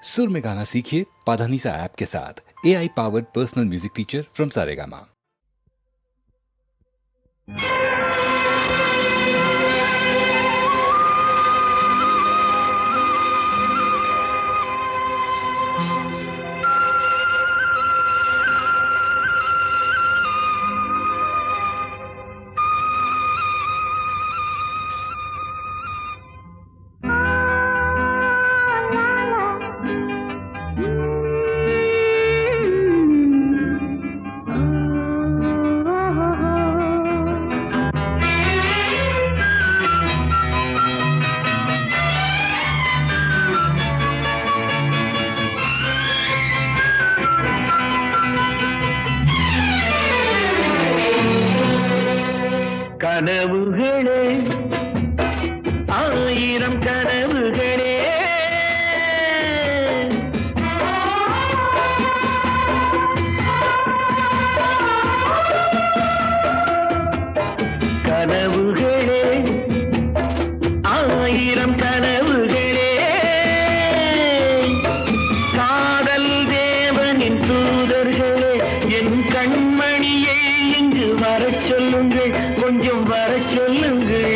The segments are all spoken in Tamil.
सुर में गाना सीखिए पाधानीसा ऐप के साथ। AI powered personal music teacher from Saregama. கனவுகளே ஆயிரம் கனவுகளே கனவுகளே ஆயிரம் கனவுகளே காதல் தேவனின் தூதர்களே என் கண்மணியை இங்கு வரச் சொல்லுங்கள், கொஞ்சம் வரச் சொல்லுங்கள்.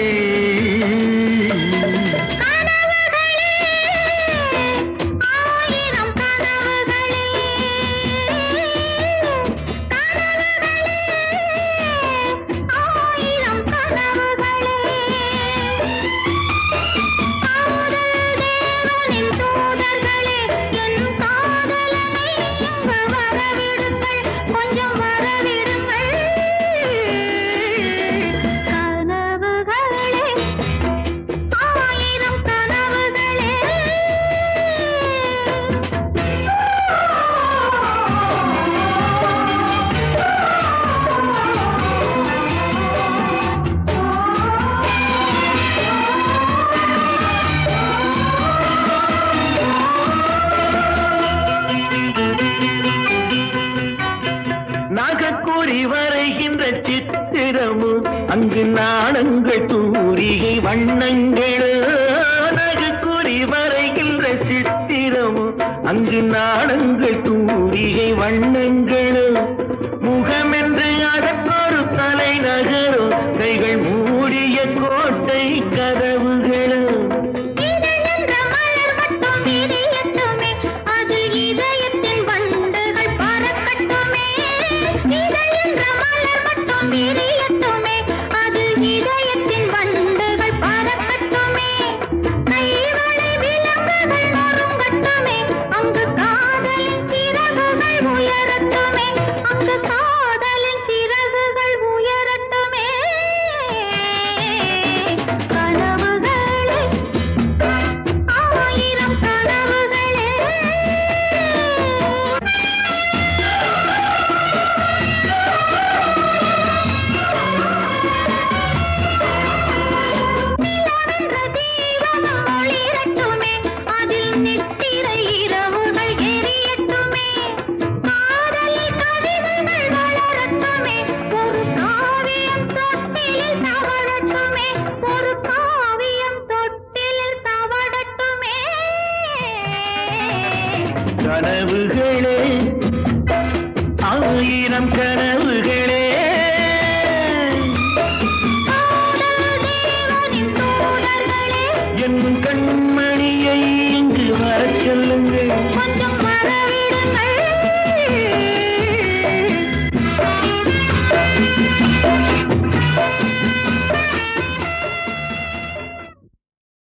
நாகக்கூறி வரைகின்ற சித்திரமும் அங்கு நாணங்கள் தூரிகை வண்ணங்களோ. நாகக்கூறி வரைகின்ற சித்திரமும் அங்கு நாணங்கள் தூரிகை வண்ணங்களோ. முகமென்று அதற்கொரு தலைநகரோ, கைகள் மூடிய கோட்டை கதவுகளோ. கனவுகளே ஆயிரம் கனவுகளே